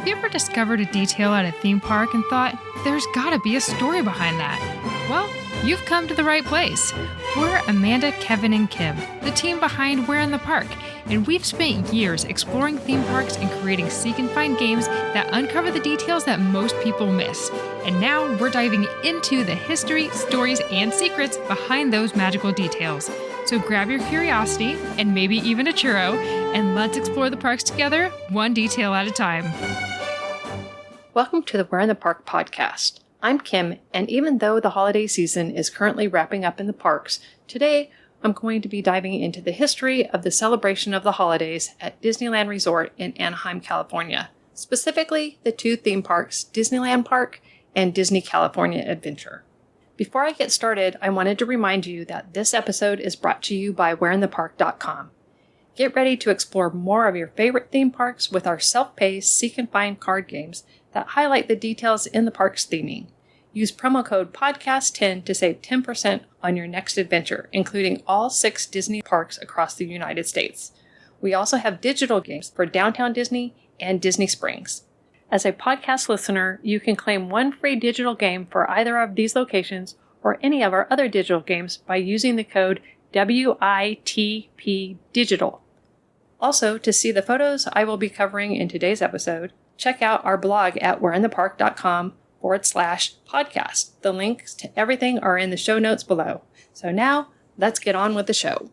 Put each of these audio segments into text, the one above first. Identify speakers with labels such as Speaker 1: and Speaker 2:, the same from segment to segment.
Speaker 1: you ever discovered a detail at a theme park and thought, there's gotta be a story behind that? Well, you've come to the right place. We're Amanda, Kevin, and Kim, the team behind We're in the Park, and we've spent years exploring theme parks and creating seek and find games that uncover the details that most people miss. And now we're diving into the history, stories, and secrets behind those magical details. So grab your curiosity, and maybe even a churro, and let's explore the parks together, one detail at a time.
Speaker 2: Welcome to the We're in the Park podcast. I'm Kim, and even though the holiday season is currently wrapping up in the parks, today I'm going to be diving into the history of the celebration of the holidays at Disneyland Resort in Anaheim, California. Specifically, the two theme parks, Disneyland Park and Disney California Adventure. Before I get started, I wanted to remind you that this episode is brought to you by WhereInThePark.com. Get ready to explore more of your favorite theme parks with our self-paced seek and find card games that highlight the details in the park's theming. Use promo code PODCAST10 to save 10% on your next adventure, including all 6 Disney parks across the United States. We also have digital games for Downtown Disney and Disney Springs. As a podcast listener, you can claim one free digital game for either of these locations or any of our other digital games by using the code WITP Digital. Also, to see the photos I will be covering in today's episode, check out our blog at whereinthepark.com/podcast. The links to everything are in the show notes below. So now, let's get on with the show.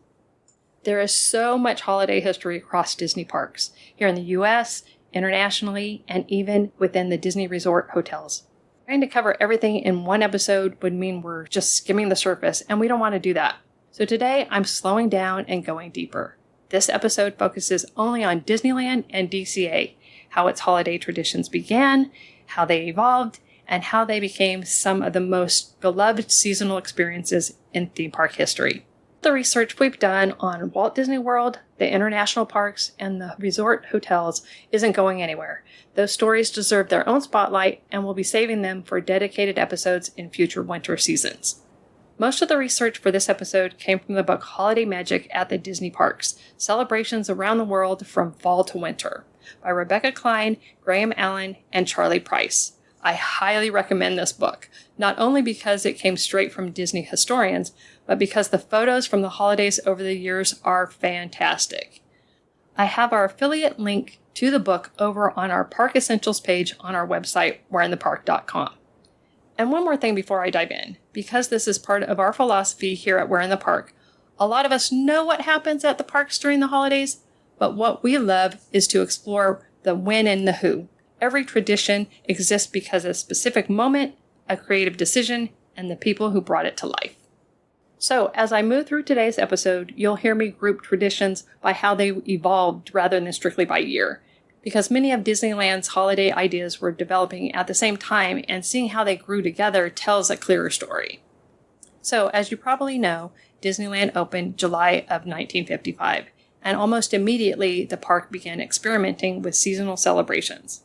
Speaker 2: There is so much holiday history across Disney parks, here in the U.S., internationally, and even within the Disney Resort hotels. Trying to cover everything in one episode would mean we're just skimming the surface, and we don't want to do that. So today, I'm slowing down and going deeper. This episode focuses only on Disneyland and DCA, how its holiday traditions began, how they evolved, and how they became some of the most beloved seasonal experiences in theme park history. The research we've done on Walt Disney World, the international parks, and the resort hotels isn't going anywhere. Those stories deserve their own spotlight, and we'll be saving them for dedicated episodes in future winter seasons. Most of the research for this episode came from the book Holiday Magic at the Disney Parks, Celebrations Around the World from Fall to Winter, by Rebecca Klein, Graham Allen, and Charlie Price. I highly recommend this book, not only because it came straight from Disney historians, but because the photos from the holidays over the years are fantastic. I have our affiliate link to the book over on our Park Essentials page on our website, whereinthepark.com. And one more thing before I dive in, because this is part of our philosophy here at We're in the Park, a lot of us know what happens at the parks during the holidays, but what we love is to explore the when and the who. Every tradition exists because of a specific moment, a creative decision, and the people who brought it to life. So, as I move through today's episode, you'll hear me group traditions by how they evolved rather than strictly by year, because many of Disneyland's holiday ideas were developing at the same time, and seeing how they grew together tells a clearer story. So, as you probably know, Disneyland opened July of 1955, and almost immediately the park began experimenting with seasonal celebrations.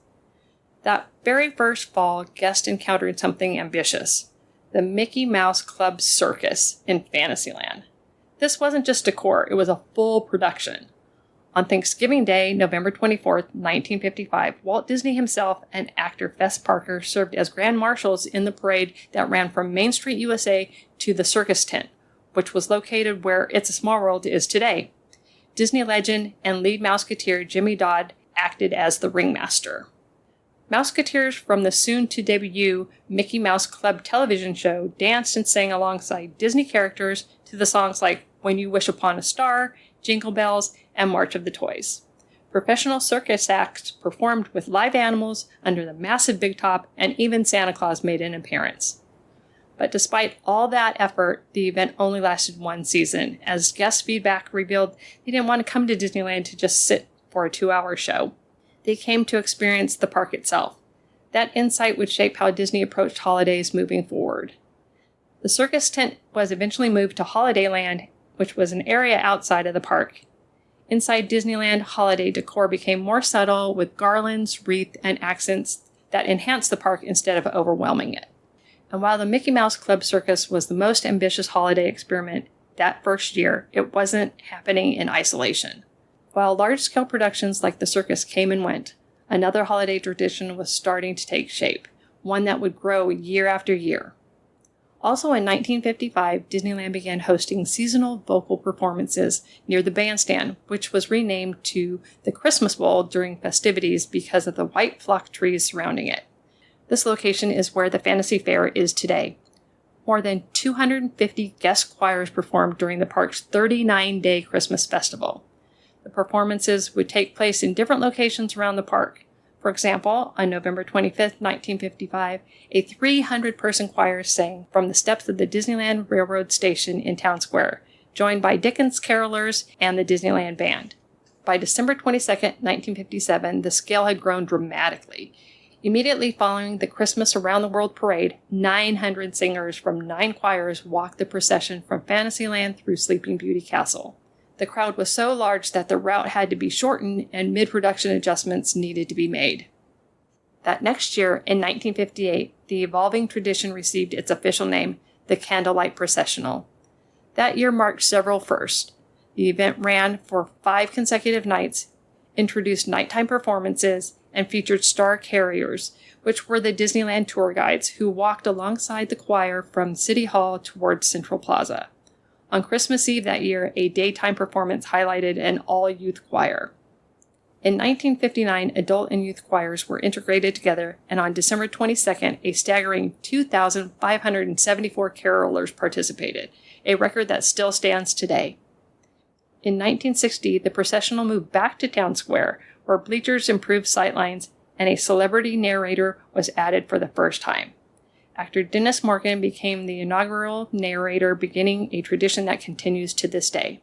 Speaker 2: That very first fall, guests encountered something ambitious: the Mickey Mouse Club Circus in Fantasyland. This wasn't just decor, it was a full production. On Thanksgiving Day, November 24th, 1955, Walt Disney himself and actor Fess Parker served as grand marshals in the parade that ran from Main Street, U.S.A. to the circus tent, which was located where It's a Small World is today. Disney legend and lead Mouseketeer Jimmy Dodd acted as the ringmaster. Mouseketeers from the soon-to-debut Mickey Mouse Club television show danced and sang alongside Disney characters to the songs like When You Wish Upon a Star, Jingle Bells, and March of the Toys. Professional circus acts performed with live animals under the massive big top, and even Santa Claus made an appearance. But despite all that effort, the event only lasted one season, as guest feedback revealed they didn't want to come to Disneyland to just sit for a 2-hour show. They came to experience the park itself. That insight would shape how Disney approached holidays moving forward. The circus tent was eventually moved to Holidayland, which was an area outside of the park. Inside Disneyland, holiday decor became more subtle, with garlands, wreaths, and accents that enhanced the park instead of overwhelming it. And while the Mickey Mouse Club Circus was the most ambitious holiday experiment that first year, it wasn't happening in isolation. While large-scale productions like the circus came and went, Another holiday tradition was starting to take shape, one that would grow year after year. Also in 1955, Disneyland began hosting seasonal vocal performances near the bandstand, which was renamed to the Christmas Bowl during festivities because of the white flock trees surrounding it. This location is where the Fantasy Fair is today. More than 250 guest choirs performed during the park's 39-day Christmas festival. The performances would take place in different locations around the park. For example, on November 25, 1955, a 300-person choir sang from the steps of the Disneyland Railroad Station in Town Square, joined by Dickens carolers and the Disneyland Band. By December 22, 1957, the scale had grown dramatically. Immediately following the Christmas Around the World parade, 900 singers from 9 choirs walked the procession from Fantasyland through Sleeping Beauty Castle. The crowd was so large that the route had to be shortened and mid-production adjustments needed to be made. That next year, in 1958, the evolving tradition received its official name, the Candlelight Processional. That year marked several firsts. The event ran for 5 consecutive nights, introduced nighttime performances, and featured star carriers, which were the Disneyland tour guides who walked alongside the choir from City Hall towards Central Plaza. On Christmas Eve that year, a daytime performance highlighted an all-youth choir. In 1959, adult and youth choirs were integrated together, and on December 22nd, a staggering 2,574 carolers participated, a record that still stands today. In 1960, the processional moved back to Town Square, where bleachers improved sightlines, and a celebrity narrator was added for the first time. Actor Dennis Morgan became the inaugural narrator, beginning a tradition that continues to this day.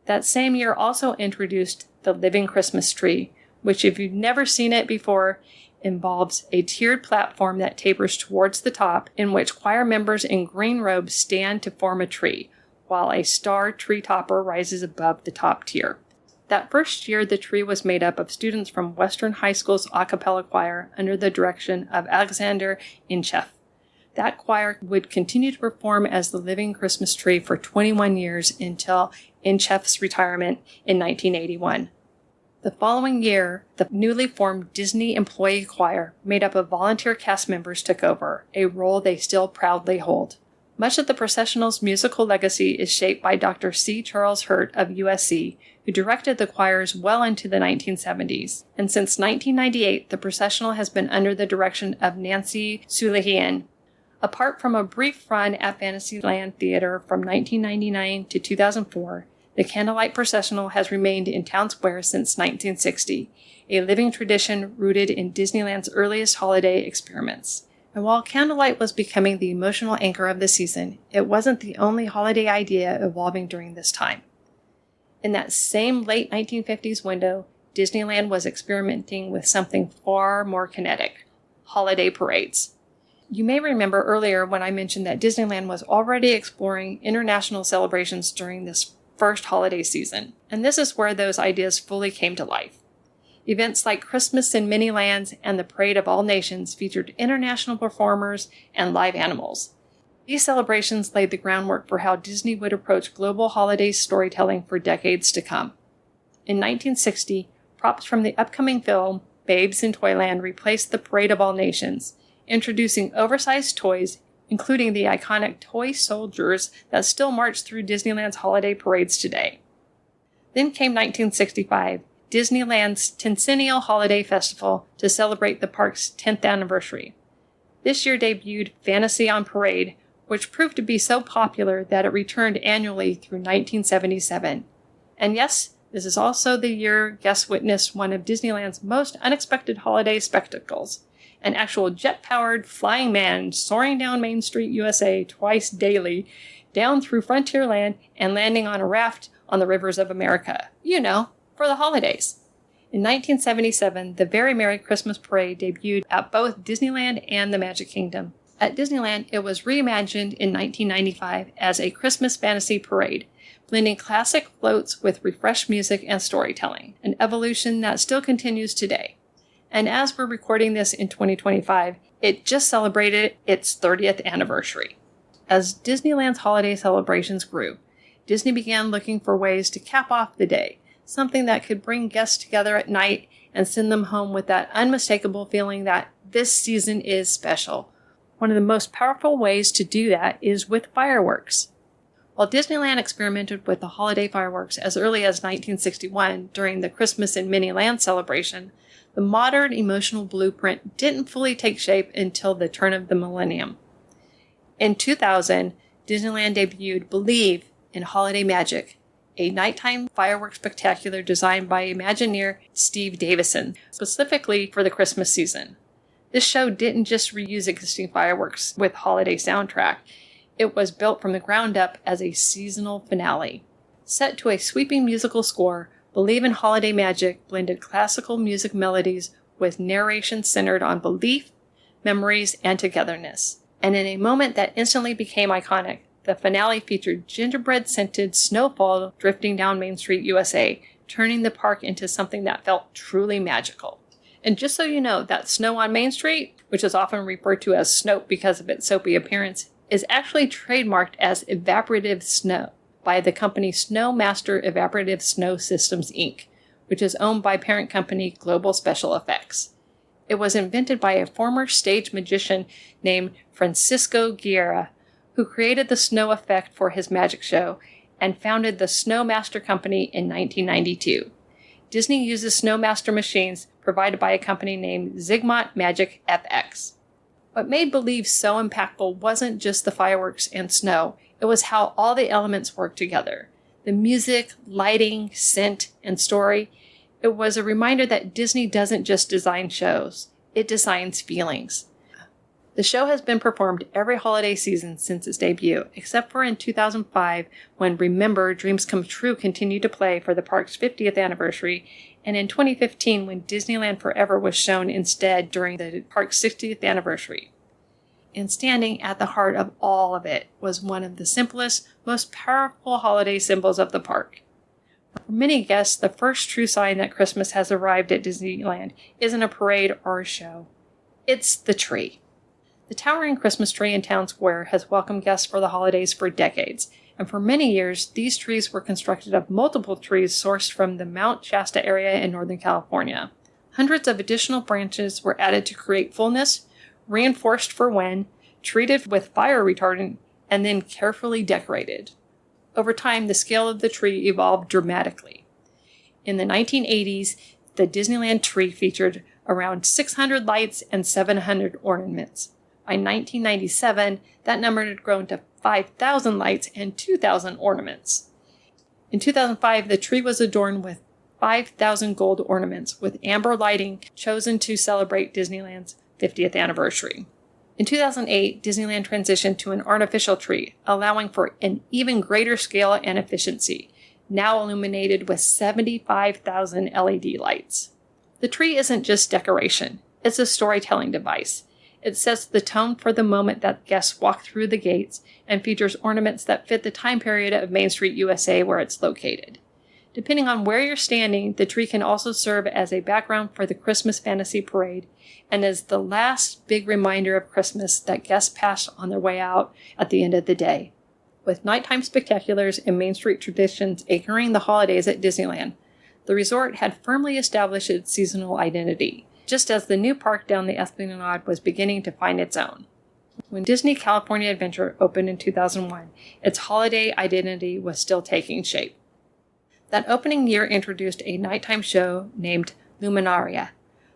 Speaker 2: That same year also introduced the Living Christmas Tree, which, if you've never seen it before, involves a tiered platform that tapers towards the top, in which choir members in green robes stand to form a tree, while a star tree topper rises above the top tier. That first year, the tree was made up of students from Western High School's a cappella choir under the direction of Alexander Incheff. That choir would continue to perform as the Living Christmas Tree for 21 years until Incheff's retirement in 1981. The following year, the newly formed Disney Employee Choir, made up of volunteer cast members, took over, a role they still proudly hold. Much of the processional's musical legacy is shaped by Dr. C. Charles Hurt of U.S.A, who directed the choirs well into the 1970s. And since 1998, the processional has been under the direction of Nancy Sulihian. Apart from a brief run at Fantasyland Theater from 1999 to 2004, the Candlelight Processional has remained in Town Square since 1960, a living tradition rooted in Disneyland's earliest holiday experiments. And while candlelight was becoming the emotional anchor of the season, it wasn't the only holiday idea evolving during this time. In that same late 1950s window, Disneyland was experimenting with something far more kinetic: holiday parades. You may remember earlier when I mentioned that Disneyland was already exploring international celebrations during this first holiday season, and this is where those ideas fully came to life. Events like Christmas in Many Lands and the Parade of All Nations featured international performers and live animals. These celebrations laid the groundwork for how Disney would approach global holiday storytelling for decades to come. In 1960, props from the upcoming film Babes in Toyland replaced the Parade of All Nations, introducing oversized toys, including the iconic toy soldiers that still march through Disneyland's holiday parades today. Then came 1965, Disneyland's Tencennial Holiday Festival, to celebrate the park's 10th anniversary. This year debuted Fantasy on Parade, which proved to be so popular that it returned annually through 1977. And yes, this is also the year guests witnessed one of Disneyland's most unexpected holiday spectacles: an actual jet-powered flying man soaring down Main Street, U.S.A. twice daily, down through Frontierland and landing on a raft on the rivers of America. You know, for the holidays. In 1977, the Very Merry Christmas Parade debuted at both Disneyland and the Magic Kingdom. At Disneyland, it was reimagined in 1995 as a Christmas fantasy parade, blending classic floats with refreshed music and storytelling, an evolution that still continues today. And as we're recording this in 2025, it just celebrated its 30th anniversary. As Disneyland's holiday celebrations grew, Disney began looking for ways to cap off the day, something that could bring guests together at night and send them home with that unmistakable feeling that this season is special. One of the most powerful ways to do that is with fireworks. While Disneyland experimented with the holiday fireworks as early as 1961 during the Christmas in Many Lands celebration, the modern emotional blueprint didn't fully take shape until the turn of the millennium. In 2000, Disneyland debuted Believe in Holiday Magic, a nighttime fireworks spectacular designed by Imagineer Steve Davison, specifically for the Christmas season. This show didn't just reuse existing fireworks with holiday soundtrack. It was built from the ground up as a seasonal finale. Set to a sweeping musical score, Believe in Holiday Magic blended classical music melodies with narration centered on belief, memories, and togetherness. And in a moment that instantly became iconic, the finale featured gingerbread-scented snowfall drifting down Main Street, USA, turning the park into something that felt truly magical. And just so you know, that snow on Main Street, which is often referred to as Snope because of its soapy appearance, is actually trademarked as evaporative snow by the company Snowmaster Evaporative Snow Systems, Inc., which is owned by parent company Global Special Effects. It was invented by a former stage magician named Francisco Guerra, who created the snow effect for his magic show and founded the Snowmaster Company in 1992. Disney uses Snowmaster machines provided by a company named Zigmont Magic FX. What made Believe so impactful wasn't just the fireworks and snow, it was how all the elements worked together. The music, lighting, scent, and story. It was a reminder that Disney doesn't just design shows, it designs feelings. The show has been performed every holiday season since its debut, except for in 2005 when Remember, Dreams Come True continued to play for the park's 50th anniversary, and in 2015 when Disneyland Forever was shown instead during the park's 60th anniversary. And standing at the heart of all of it was one of the simplest, most powerful holiday symbols of the park. For many guests, the first true sign that Christmas has arrived at Disneyland isn't a parade or a show. It's the tree. The towering Christmas tree in Town Square has welcomed guests for the holidays for decades, and for many years, these trees were constructed of multiple trees sourced from the Mount Shasta area in Northern California. Hundreds of additional branches were added to create fullness, reinforced for wind, treated with fire retardant, and then carefully decorated. Over time, the scale of the tree evolved dramatically. In the 1980s, the Disneyland tree featured around 600 lights and 700 ornaments. By 1997, that number had grown to 5,000 lights and 2,000 ornaments. In 2005, the tree was adorned with 5,000 gold ornaments, with amber lighting chosen to celebrate Disneyland's 50th anniversary. In 2008, Disneyland transitioned to an artificial tree, allowing for an even greater scale and efficiency, now illuminated with 75,000 LED lights. The tree isn't just decoration, it's a storytelling device. It sets the tone for the moment that guests walk through the gates and features ornaments that fit the time period of Main Street, USA where it's located. Depending on where you're standing, the tree can also serve as a background for the Christmas Fantasy Parade and as the last big reminder of Christmas that guests pass on their way out at the end of the day. With nighttime spectaculars and Main Street traditions anchoring the holidays at Disneyland, the resort had firmly established its seasonal identity, just as the new park down the Esplanade was beginning to find its own. When Disney California Adventure opened in 2001, its holiday identity was still taking shape. That opening year introduced a nighttime show named Luminaria.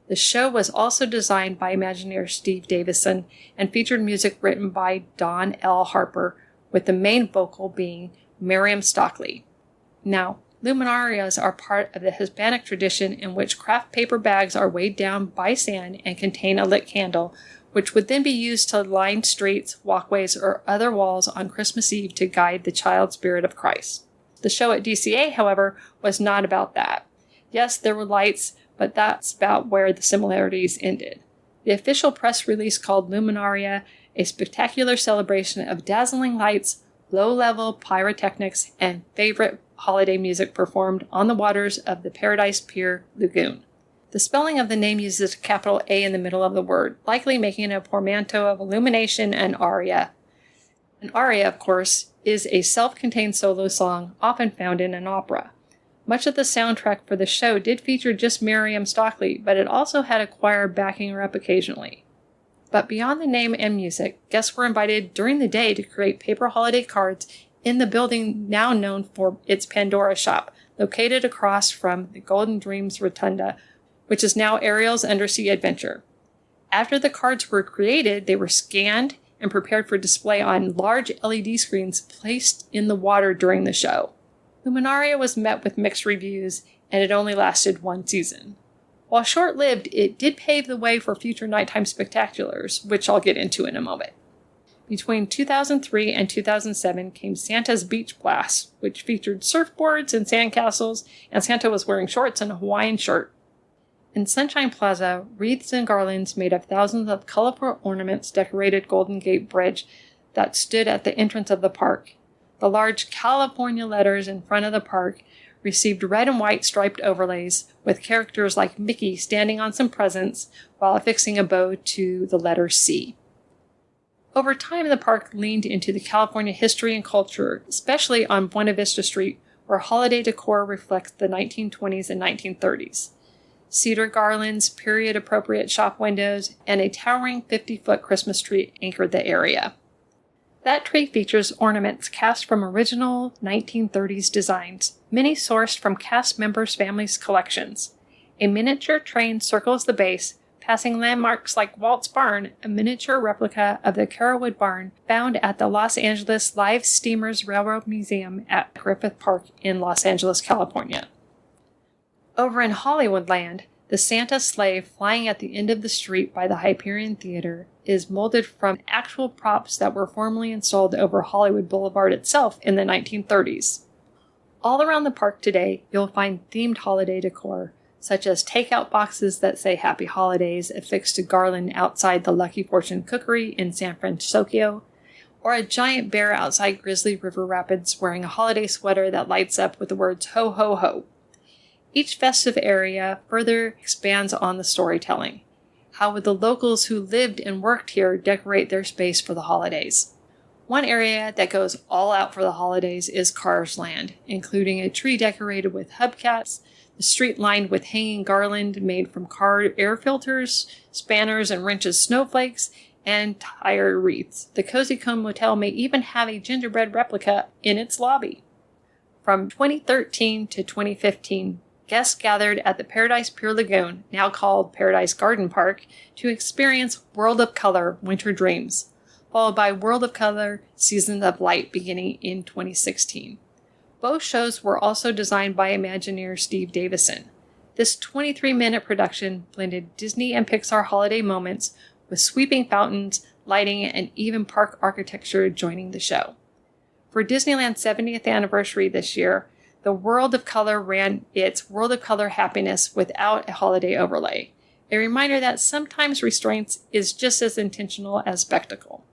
Speaker 2: The show was also designed by Imagineer Steve Davison and featured music written by Don L. Harper, with the main vocal being Miriam Stockley. Now, Luminarias are part of the Hispanic tradition in which craft paper bags are weighed down by sand and contain a lit candle, which would then be used to line streets, walkways, or other walls on Christmas Eve to guide the child spirit of Christ. The show at DCA, however, was not about that. Yes, there were lights, but that's about where the similarities ended. The official press release called Luminaria a spectacular celebration of dazzling lights, low-level pyrotechnics, and favorite holiday music performed on the waters of the Paradise Pier Lagoon. The spelling of the name uses a capital A in the middle of the word, likely making it a portmanteau of illumination and aria. An aria, of course, is a self-contained solo song often found in an opera. Much of the soundtrack for the show did feature just Miriam Stockley, but it also had a choir backing her up occasionally. But beyond the name and music, guests were invited during the day to create paper holiday cards in the building now known for its Pandora shop, located across from the Golden Dreams Rotunda, which is now Ariel's Undersea Adventure. After the cards were created, they were scanned and prepared for display on large LED screens placed in the water during the show. Luminaria was met with mixed reviews, and it only lasted one season. While short-lived, it did pave the way for future nighttime spectaculars, which I'll get into in a moment. Between 2003 and 2007 came Santa's Beach Blast, which featured surfboards and sandcastles, and Santa was wearing shorts and a Hawaiian shirt. In Sunshine Plaza, wreaths and garlands made of thousands of colorful ornaments decorated Golden Gate Bridge that stood at the entrance of the park. The large California letters in front of the park received red and white striped overlays, with characters like Mickey standing on some presents while affixing a bow to the letter C. Over time, the park leaned into the California history and culture, especially on Buena Vista Street, where holiday decor reflects the 1920s and 1930s. Cedar garlands, period-appropriate shop windows, and a towering 50-foot Christmas tree anchored the area. That tree features ornaments cast from original 1930s designs, many sourced from cast members' families' collections. A miniature train circles the base, passing landmarks like Walt's Barn, a miniature replica of the Carolwood Barn found at the Los Angeles Live Steamers Railroad Museum at Griffith Park in Los Angeles, California. Over in Hollywoodland, the Santa sleigh flying at the end of the street by the Hyperion Theater is molded from actual props that were formerly installed over Hollywood Boulevard itself in the 1930s. All around the park today, you'll find themed holiday decor, such as takeout boxes that say Happy Holidays affixed to garland outside the Lucky Fortune Cookery in San Francisco, or a giant bear outside Grizzly River Rapids wearing a holiday sweater that lights up with the words Ho Ho Ho. Each festive area further expands on the storytelling. How would the locals who lived and worked here decorate their space for the holidays? One area that goes all out for the holidays is Cars Land, including a tree decorated with hubcaps, the street lined with hanging garland made from car air filters, spanners and wrenches snowflakes, and tire wreaths. The Cozy Cone Motel may even have a gingerbread replica in its lobby. From 2013 to 2015, guests gathered at the Paradise Pier Lagoon, now called Paradise Garden Park, to experience World of Color Winter Dreams, followed by World of Color Seasons of Light beginning in 2016. Both shows were also designed by Imagineer Steve Davison. This 23-minute production blended Disney and Pixar holiday moments with sweeping fountains, lighting, and even park architecture joining the show. For Disneyland's 70th anniversary this year, the World of Color ran its World of Color Happiness without a holiday overlay, a reminder that sometimes restraints is just as intentional as spectacle.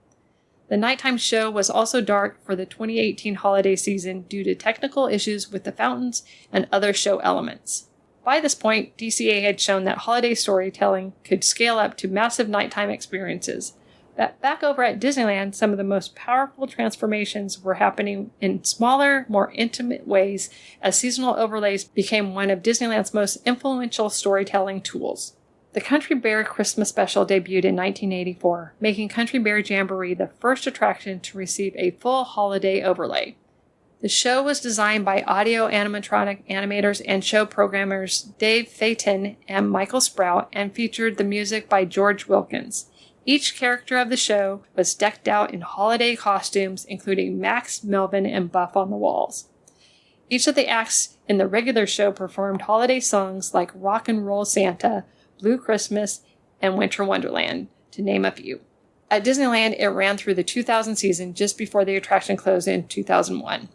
Speaker 2: The nighttime show was also dark for the 2018 holiday season due to technical issues with the fountains and other show elements. By this point, DCA had shown that holiday storytelling could scale up to massive nighttime experiences. But back over at Disneyland, some of the most powerful transformations were happening in smaller, more intimate ways as seasonal overlays became one of Disneyland's most influential storytelling tools. The Country Bear Christmas Special debuted in 1984, making Country Bear Jamboree the first attraction to receive a full holiday overlay. The show was designed by audio animatronic animators and show programmers Dave Phaeton and Michael Sprout and featured the music by George Wilkins. Each character of the show was decked out in holiday costumes, including Max, Melvin, and Buff on the walls. Each of the acts in the regular show performed holiday songs like Rock and Roll Santa, Blue Christmas, and Winter Wonderland, to name a few. At Disneyland, it ran through the 2000 season just before the attraction closed in 2001.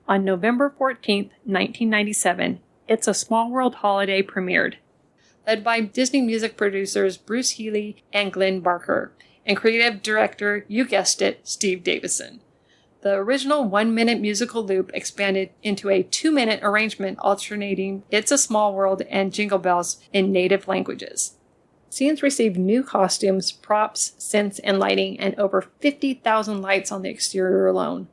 Speaker 2: On November 14, 1997, It's a Small World holiday premiered, led by Disney music producers Bruce Healy and Glenn Barker, and creative director, you guessed it, Steve Davison. The original 1-minute musical loop expanded into a 2-minute arrangement alternating It's a Small World and Jingle Bells in native languages. Scenes received new costumes, props, scents, and lighting, and over 50,000 lights on the exterior alone.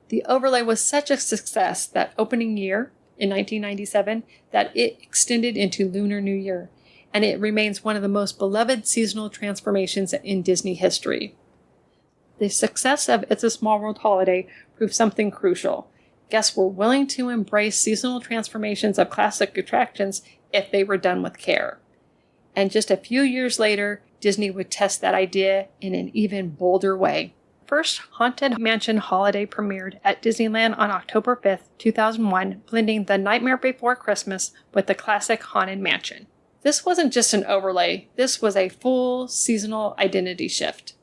Speaker 2: The overlay was such a success that opening year, in 1997 that it extended into Lunar New Year, and it remains one of the most beloved seasonal transformations in Disney history. The success of It's a Small World holiday proved something crucial. Guests were willing to embrace seasonal transformations of classic attractions if they were done with care. And just a few years later, Disney would test that idea in an even bolder way. First, Haunted Mansion Holiday premiered at Disneyland on October 5th, 2001, blending The Nightmare Before Christmas with the classic Haunted Mansion. This wasn't just an overlay, this was a full seasonal identity shift.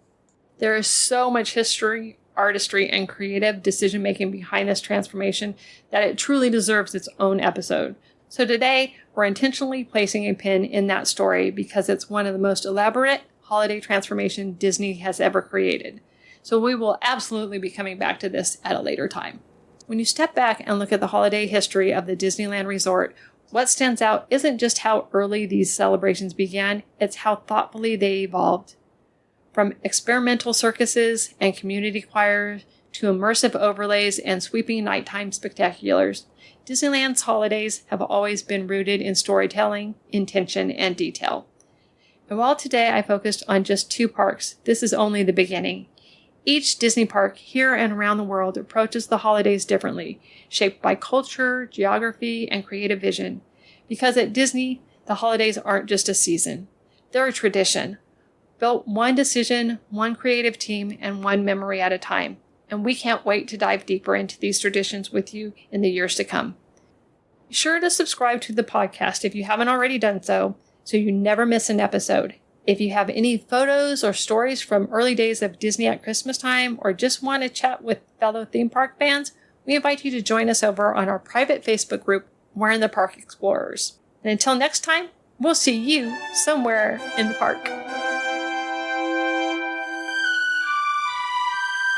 Speaker 2: There is so much history, artistry, and creative decision-making behind this transformation that it truly deserves its own episode. So today, we're intentionally placing a pin in that story because it's one of the most elaborate holiday transformation Disney has ever created. So we will absolutely be coming back to this at a later time. When you step back and look at the holiday history of the Disneyland Resort, what stands out isn't just how early these celebrations began, it's how thoughtfully they evolved. From experimental circuses and community choirs to immersive overlays and sweeping nighttime spectaculars, Disneyland's holidays have always been rooted in storytelling, intention, and detail. And while today I focused on just 2 parks, this is only the beginning. Each Disney park here and around the world approaches the holidays differently, shaped by culture, geography, and creative vision. Because at Disney, the holidays aren't just a season. They're a tradition, built one decision, one creative team, and one memory at a time. And we can't wait to dive deeper into these traditions with you in the years to come. Be sure to subscribe to the podcast if you haven't already done so you never miss an episode. If you have any photos or stories from early days of Disney at Christmas time, or just want to chat with fellow theme park fans, we invite you to join us over on our private Facebook group, We're in the Park Explorers. And until next time, we'll see you somewhere in the park.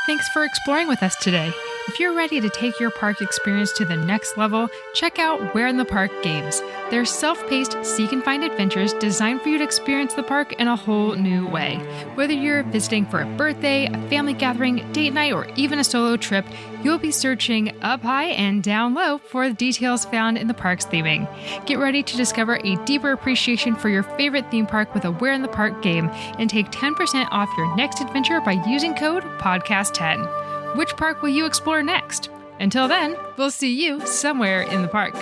Speaker 1: Thanks for exploring with us today. If you're ready to take your park experience to the next level, check out Where in the Park Games. They're self-paced, seek-and-find adventures designed for you to experience the park in a whole new way. Whether you're visiting for a birthday, a family gathering, date night, or even a solo trip, you'll be searching up high and down low for the details found in the park's theming. Get ready to discover a deeper appreciation for your favorite theme park with a Where in the Park game and take 10% off your next adventure by using code PODCAST10. Which park will you explore next? Until then, we'll see you somewhere in the park.